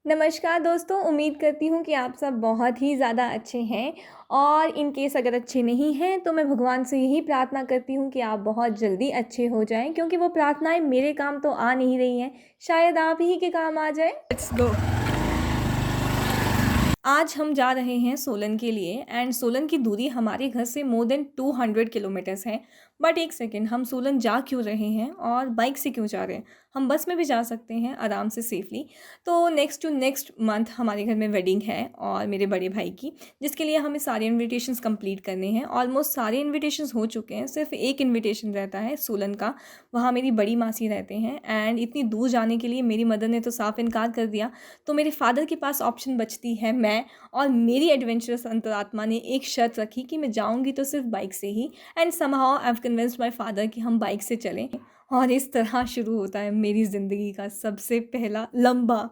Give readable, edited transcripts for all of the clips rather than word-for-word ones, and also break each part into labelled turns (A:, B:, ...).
A: नमस्कार दोस्तों, उम्मीद करती हूँ कि आप सब बहुत ही ज़्यादा अच्छे हैं और इन केस अगर अच्छे नहीं हैं तो मैं भगवान से यही प्रार्थना करती हूँ कि आप बहुत जल्दी अच्छे हो जाएँ, क्योंकि वो प्रार्थनाएँ मेरे काम तो आ नहीं रही हैं, शायद आप ही के काम आ जाए। Let's go. आज हम जा रहे हैं सोलन के लिए एंड सोलन की दूरी हमारे घर से मोर देन 200 किलोमीटर्स है। बट एक सेकेंड, हम सोलन जा क्यों रहे हैं और बाइक से क्यों जा रहे हैं? हम बस में भी जा सकते हैं आराम से सेफली। तो नेक्स्ट टू नेक्स्ट मंथ हमारे घर में वेडिंग है और मेरे बड़े भाई की, जिसके लिए हमें सारे इनविटेशंस कंप्लीट करने हैं। ऑलमोस्ट सारे इनविटेशंस हो चुके हैं, सिर्फ एक इनविटेशन रहता है सोलन का। वहाँ मेरी बड़ी मासी रहते हैं एंड इतनी दूर जाने के लिए मेरी मदर ने तो साफ इनकार कर दिया। तो मेरे फादर के पास ऑप्शन बचती है मैं, और मेरी एडवेंचरस अंतरात्मा ने एक शर्त रखी कि मैं जाऊंगी तो सिर्फ बाइक से ही। And somehow I have convinced my father कि हम बाइक से चलें। और इस तरह शुरू होता है मेरी ज़िंदगी का सबसे पहला लंबा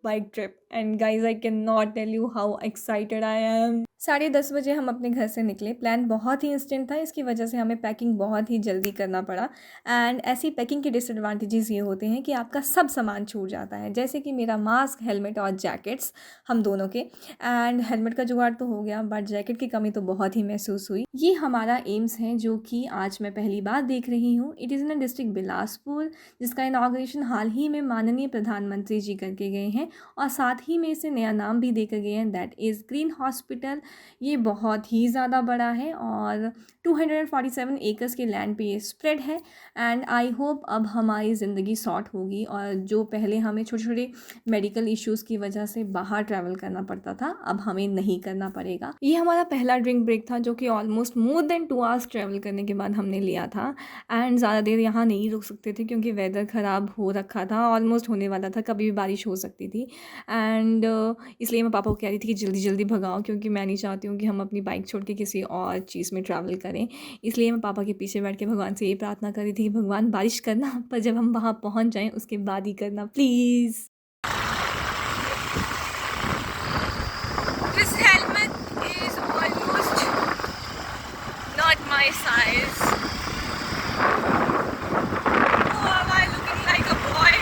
A: bike trip. And guys, I can not tell you how excited I am. 10:30 बजे हम अपने घर से निकले। प्लान बहुत ही इंस्टेंट था, इसकी वजह से हमें पैकिंग बहुत ही जल्दी करना पड़ा। एंड ऐसी पैकिंग के डिसएडवांटेजेस ये होते हैं कि आपका सब सामान छूट जाता है, जैसे कि मेरा मास्क, हेलमेट और जैकेट्स, हम दोनों के। एंड हेलमेट का जुगाड़ तो हो गया, बट जैकेट की कमी तो बहुत ही महसूस हुई। ये हमारा एम्स है, जो कि आज मैं पहली बार देख रही हूँ। It is in district Bilaspur, जिसका इनाग्रेशन हाल ही में माननीय प्रधानमंत्री जी करके गए हैं और साथ ही में इसे नया नाम भी देकर गए हैं, दैट इज़ ग्रीन हॉस्पिटल। ये बहुत ही ज़्यादा बड़ा है और 247 एकर्स के लैंड पे ये स्प्रेड है। एंड आई होप अब हमारी ज़िंदगी सॉर्ट होगी, और जो पहले हमें छोटे छोटे मेडिकल इश्यूज़ की वजह से बाहर ट्रैवल करना पड़ता था, अब हमें नहीं करना पड़ेगा। ये हमारा पहला ड्रिंक ब्रेक था, जो कि almost more than 2 hours travel करने के बाद हमने लिया था। एंड ज़्यादा देर यहाँ नहीं रुक सकते थे क्योंकि वेदर ख़राब हो रखा था, ऑलमोस्ट होने वाला था, कभी भी बारिश हो सकती थी। एंड इसलिए मैं पापा को कह रही थी कि जल्दी जल्दी भगाओ, क्योंकि मैं नहीं चाहती हूँ कि हम अपनी बाइक छोड़ के किसी और चीज़ में ट्रैवल करें। इसलिए मैं पापा के पीछे बैठ के भगवान से ये प्रार्थना कर रही थी कि भगवान बारिश करना, पर जब हम वहाँ पहुँच जाएँ उसके बाद ही करना please. This helmet is almost not my size. Oh, am I looking like a boy?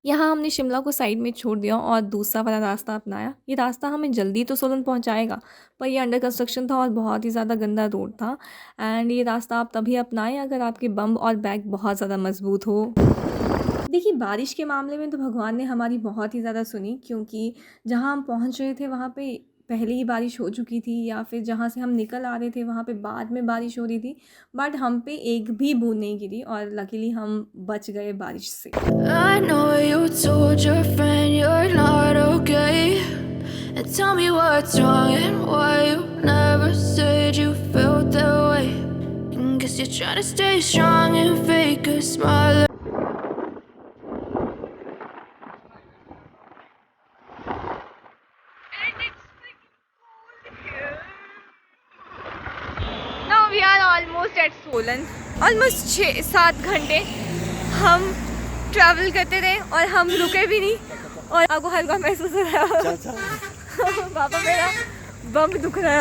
A: यहाँ हमने शिमला को साइड में छोड़ दिया और दूसरा वाला रास्ता अपनाया। ये रास्ता हमें जल्दी तो सोलन पहुँचाएगा, पर ये अंडर कंस्ट्रक्शन था और बहुत ही ज़्यादा गंदा रोड था। एंड ये रास्ता आप तभी अपनाएं अगर आपके बम और बैग बहुत ज़्यादा मजबूत हो। देखिए, बारिश के मामले में तो भगवान ने हमारी बहुत ही ज़्यादा सुनी, क्योंकि जहाँ हम पहुँच रहे थे वहाँ पे पहले ही बारिश हो चुकी थी, या फिर जहाँ से हम निकल आ रहे थे वहाँ पे बाद में बारिश हो रही थी। बट हम पे एक भी बूंद नहीं गिरी और लकीली हम बच गए बारिश से।
B: I know you told your friend you're not okay, and tell me what's wrong and why you never said you felt that way. And guess you're trying to stay strong and fake a smile.
A: Now we are almost at Solan. Almost 6-7 घंटे हम travel करते रहे और हम रुके भी नहीं, और आपको हल्का महसूस हो रहा है। पापा, मेरा बम दुख रहा है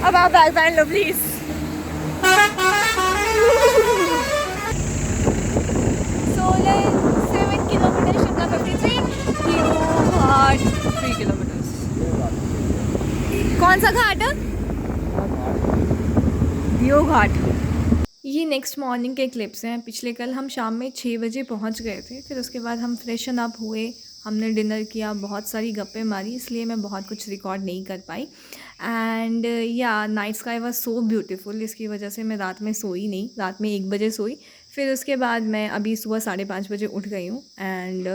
A: अब आप बैग पहन लो प्लीज। सोलन 7 किलोमीटर, शिमला 53, दियो घाट 3 किलोमीटर। कौन सा घाट है? दियो घाट। ये नेक्स्ट मॉर्निंग के क्लिप्स हैं। पिछले कल हम शाम में 6 बजे पहुंच गए थे। फिर उसके बाद हम फ्रेशन अप हुए, हमने डिनर किया, बहुत सारी गप्पे मारी, इसलिए मैं बहुत कुछ रिकॉर्ड नहीं कर पाई। एंड या night sky was so beautiful, इसकी वजह से मैं रात में सोई नहीं, रात में 1 बजे सोई। फिर उसके बाद मैं अभी सुबह 5:30 बजे उठ गई हूँ। And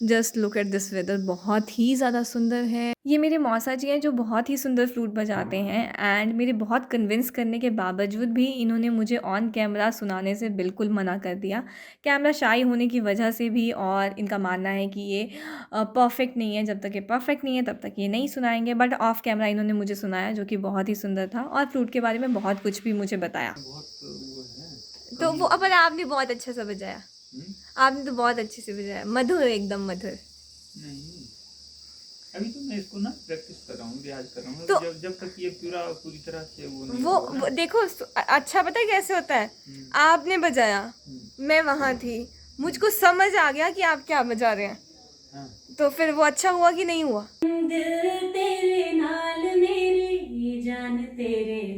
A: just look at this weather, बहुत ही ज़्यादा सुंदर है। ये मेरे मौसा जी हैं जो बहुत ही सुंदर फ्लूट बजाते हैं। एंड मेरे बहुत कन्विंस करने के बावजूद भी इन्होंने मुझे ऑन कैमरा सुनाने से बिल्कुल मना कर दिया, कैमरा शाई होने की वजह से भी। और इनका मानना है कि ये परफेक्ट नहीं है, जब तक ये परफेक्ट नहीं है तब तक ये नहीं सुनाएंगे। बट ऑफ कैमरा इन्होंने मुझे सुनाया, जो कि बहुत ही सुंदर था, और फ्लूट के बारे में बहुत कुछ भी मुझे बताया। तो वो अपन आपने बहुत अच्छा सा बजाया। आपने तो बहुत अच्छे से बजाया, मधुर, एकदम मधुर।
C: नहीं, अभी तो मैं इसको ना प्रैक्टिस कर रहा हूँ, रियाज कर रहा हूँ।
A: तो-
C: जब तक ये पूरी तरह से वो नहीं
A: वो
C: होगा ना।
A: देखो अच्छा पता है कैसे होता है, आपने बजाया, मैं वहां थी, मुझको समझ आ गया कि आप क्या बजा रहे हैं,
C: हाँ।
A: तो फिर वो अच्छा हुआ कि नहीं हुआ।
D: दिल तेरे नाल मेरी जान तेरे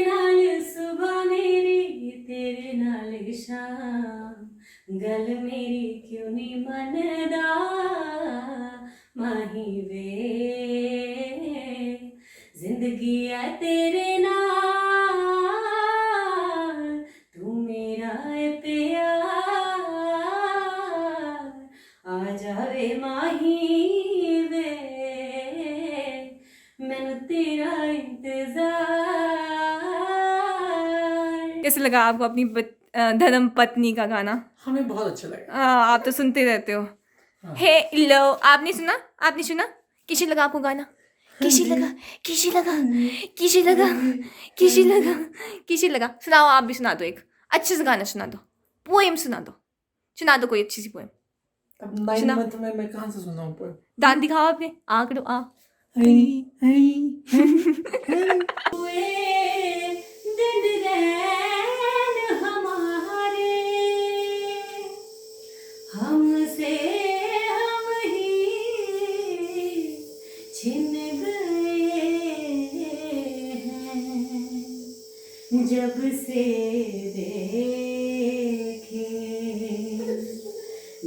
D: नाल सुबह मेरी तेरे नाल शाम गल मेरी क्यों नहीं मनदा माही वे जिंदगी है तेरे नाल तू मेरा है प्यार आ जावे माही वे मैनू तेरा इंतजार।
A: कैसे लगा आपको अपनी धर्म पत्नी का गाना?
E: हमें बहुत अच्छा लगा।
A: हाँ, आप तो सुनते रहते हो। हे लो, आपने सुना? आपने सुना? कैसे लगा आपको गाना? कैसे लगा? कैसे लगा? कैसे लगा? कैसे लगा? कैसे लगा? सुनाओ, आप भी सुना दो, एक अच्छे से गाना सुना दो, पोएम सुना दो, सुना दो कोई अच्छी सी पोएम।
E: अब 9
A: सुना।
E: मंथ में मैं कहाँ से सुनाऊँ पोएम?
A: दांत दिखाओ अपने, आंकड़ो आ।
D: हुए दिन रैन हमारे हमसे हम ही छिन गए हैं जब से देखे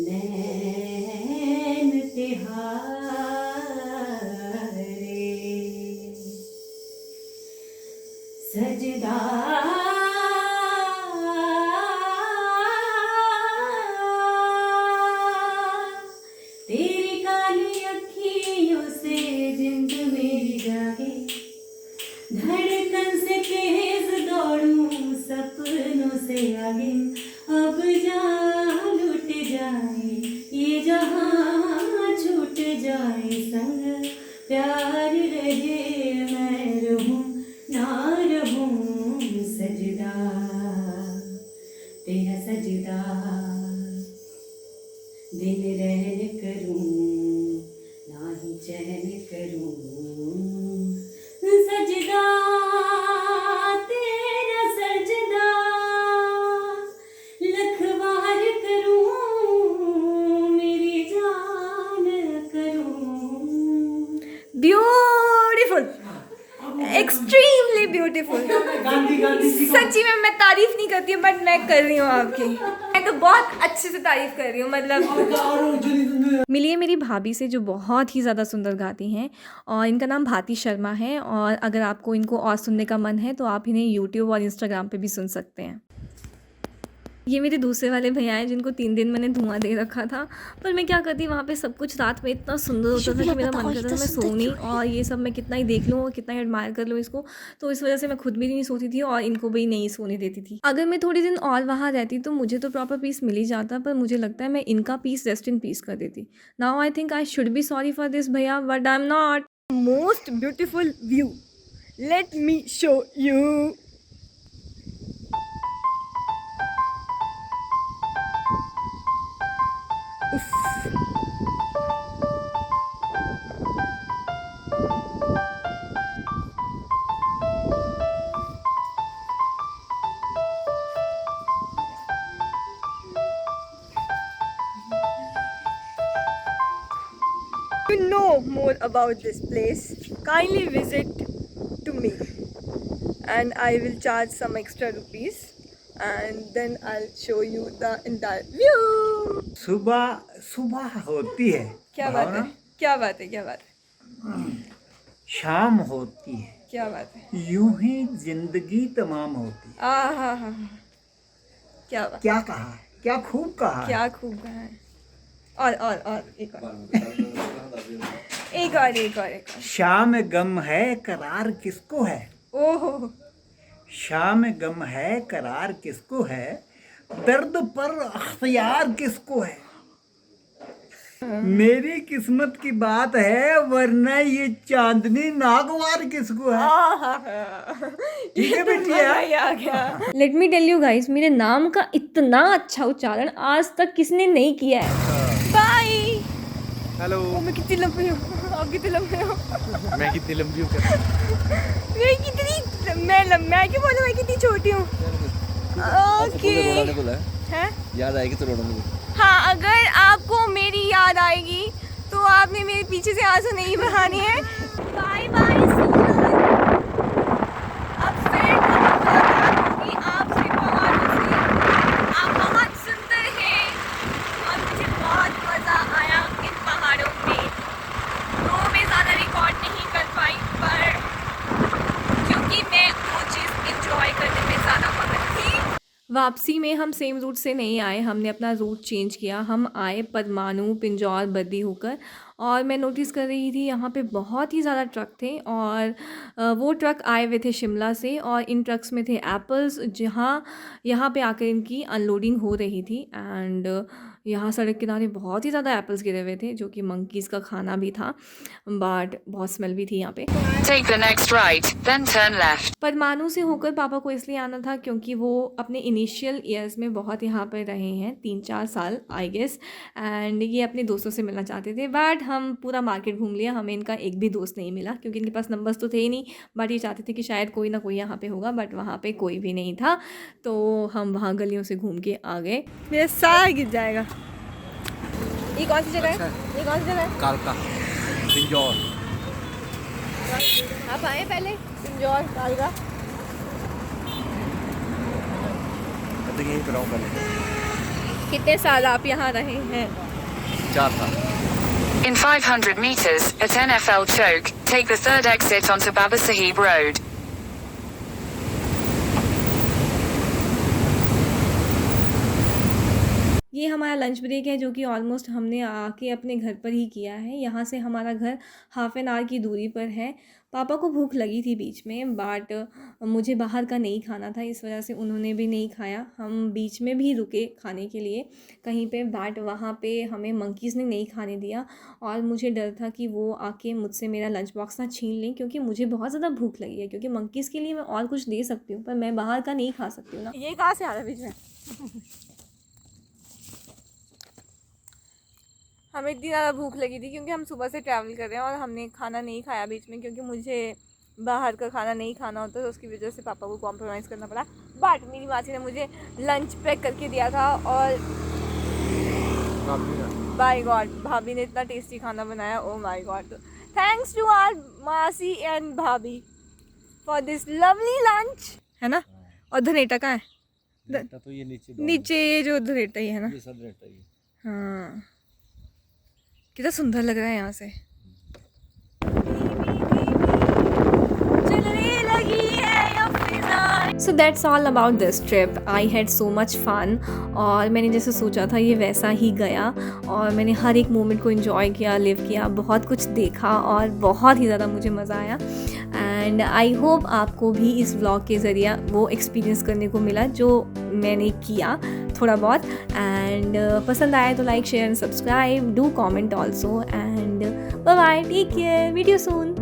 D: नैन तिहारे सजदा तेरी काली अखियों से जिंद मेरी जागे धड़कन से तेज दौड़ूं सपनों से आगे अब जान लुट जाए ये जहां छूट जाए संग प्यार रहे मैं रहूं ना रहूं सजदा तेरा सजदा दिन रहन करूं ना ही चैन करूं सजदा तेरा सजदा लखवार करूं मेरी जान करूं।
A: Beautiful, extremely beautiful.
E: Gandhi ji को
A: सच्ची में मैं तारीफ नहीं करती हूँ, बट मैं कर रही हूँ आपकी, मैं तो बहुत अच्छे से तारीफ कर रही हूँ, मतलब।
E: और जो
A: मिलिए मेरी भाभी से जो बहुत ही ज़्यादा सुंदर गाती हैं, और इनका नाम भाती शर्मा है, और अगर आपको इनको और सुनने का मन है तो आप इन्हें यूट्यूब और इंस्टाग्राम पे भी सुन सकते हैं। ये मेरे दूसरे वाले भैया हैं जिनको 3 दिन मैंने धुआं दे रखा था, पर मैं क्या करती, वहाँ पे सब कुछ रात में इतना सुंदर होता था कि मेरा मन करता था मैं सो नहीं, और ये सब मैं कितना ही देख लूँ और कितना ही एडमायर कर लूँ इसको, तो इस वजह से मैं खुद भी नहीं सोती थी और इनको भी नहीं सोने देती थी। अगर मैं थोड़ी दिन और वहाँ रहती तो मुझे तो प्रॉपर पीस मिल ही जाता, पर मुझे लगता है मैं इनका पीस रेस्ट इन पीस कर देती। Now I think I should be sorry for this भैया, but I am not. Most beautiful view, let me show you. To know more about this place, kindly visit to me, and I will charge some extra rupees, and then I'll show you the entire view.
C: सुबह होती है,
A: क्या बात है,
C: भावना,
A: क्या बात है, क्या बात है,
C: शाम होती है,
A: क्या बात है,
C: यूं ही जिंदगी तमाम होती है।
A: हाँ, क्या बात,
C: क्या कहा, क्या खूब कहा।
A: क्या खूब कहा है। और एक और।
C: शाम गम है करार किसको है,
A: ओहो,
C: शाम गम है करार किसको है, दर्द पर अख्तियार किसको है। मेरी किस्मत की बात है, वरना ये चांदनी नागवार किसको है। ठीक है बेटिया।
A: Let me tell you guys, मेरे नाम का इतना अच्छा उच्चारण आज तक किसने नहीं किया है। बाय।
E: हेलो।
A: मैं कितनी लंबी हूँ, आप कितने लंबे हो?
E: मैं कितनी लंबी हूँ?
A: मैं क्यों बोलूँ मैं कितनी छोटी हूँ? ओके है?
F: याद आएगी तो रोना मुझे।
A: हाँ, अगर आपको मेरी याद आएगी तो आपने मेरे पीछे से आंसू नहीं बहाने हैं। बाय बाय अब फिर मुलाकात होगी आपसे पहाड़ों से। आप बहुत सुंदर हैं और मुझे बहुत मज़ा आया इन पहाड़ों में। तो मैं ज़्यादा रिकॉर्ड नहीं कर पाई पर क्योंकि मैं वो चीज़ इंजॉय करने में ज़्यादा मगन थी। वापसी में हम सेम रूट से नहीं आए, हमने अपना रूट चेंज किया। हम आए परमाणु, पिंजौर, बद्दी होकर और मैं नोटिस कर रही थी यहाँ पे बहुत ही ज़्यादा ट्रक थे और वो ट्रक आए हुए थे शिमला से और इन ट्रक्स में थे एप्पल्स जहाँ यहाँ पे आकर इनकी अनलोडिंग हो रही थी। एंड यहाँ सड़क किनारे बहुत ही ज़्यादा एप्पल्स गिरे हुए थे जो कि मंकीज़ का खाना भी था, बट बहुत स्मेल भी थी यहाँ पे।
G: Take the next right, then turn left.
A: परमाणु से होकर पापा को इसलिए आना था क्योंकि वो अपने इनिशियल ईयर्स में बहुत यहाँ पर रहे हैं, 3-4 साल आई गेस, एंड ये अपने दोस्तों से मिलना चाहते थे। बट हम पूरा मार्केट घूम लिया, हमें इनका एक भी दोस्त नहीं मिला क्योंकि इनके पास नंबर्स तो थे ही नहीं। बट ये चाहते थे कि शायद कोई ना कोई यहाँ पे होगा, बट वहाँ पे कोई भी नहीं था। तो हम वहाँ गलियों से घूम के आ गए। मेरा सारा गिर जाएगा। ये कौन सी जगह है? ये कौन सी जगह है?
F: कालका, पिंजौर।
A: आप आए पहले पिंजौर, कालका?
F: मैं तो यहीं पर हूँ पहले।
A: कितने साल आप यहाँ रहे हैं?
F: 4 साल।
G: In 500 meters, at NFL Choke, take the third exit onto Baba Sahib Road.
A: ये हमारा लंच ब्रेक है जो कि ऑलमोस्ट हमने आके अपने घर पर ही किया है। यहाँ से हमारा घर हाफ एन आवर की दूरी पर है। पापा को भूख लगी थी बीच में, बट मुझे बाहर का नहीं खाना था, इस वजह से उन्होंने भी नहीं खाया। हम बीच में भी रुके खाने के लिए कहीं पे, बट वहाँ पे हमें मंकीज़ ने नहीं खाने दिया और मुझे डर था कि वो आके मुझसे मेरा लंच बॉक्स ना छीन लें क्योंकि मुझे बहुत ज़्यादा भूख लगी है। क्योंकि मंकीज़ के लिए मैं और कुछ दे सकती हूँ पर मैं बाहर का नहीं खा सकती हूँ ना। ये कहाँ से आ रहा है बीच में? हमें इतनी ज़्यादा भूख लगी थी क्योंकि हम सुबह से ट्रैवल कर रहे हैं और हमने खाना नहीं खाया बीच में क्योंकि मुझे बाहर का खाना नहीं खाना होता, तो उसकी वजह से पापा को कॉम्प्रोमाइज़ करना पड़ा। बट मेरी मासी ने मुझे लंच पैक करके दिया था और बाय गॉड भाभी ने इतना टेस्टी खाना बनाया, oh my god. Thanks to our मासी एंड भाभी फॉर दिस लवली लंच, है ना। और धनेटा कहाँ है?
F: तो ये
A: नीचे ये जो धनेटा ही है ना।
F: ये सब रहता है।
A: हाँ, कितना सुंदर लग रहा है यहाँ से। So that's all about this trip. I had so much fun और मैंने जैसे सोचा था ये वैसा ही गया और मैंने हर एक मोमेंट को एंजॉय किया, लिव किया, बहुत कुछ देखा और बहुत ही ज़्यादा मुझे मज़ा आया। एंड आई होप आपको भी इस व्लॉग के ज़रिए वो एक्सपीरियंस करने को मिला जो मैंने किया थोड़ा बहुत। एंड पसंद आया तो like, share and subscribe, do comment also, and bye bye, take care, video soon.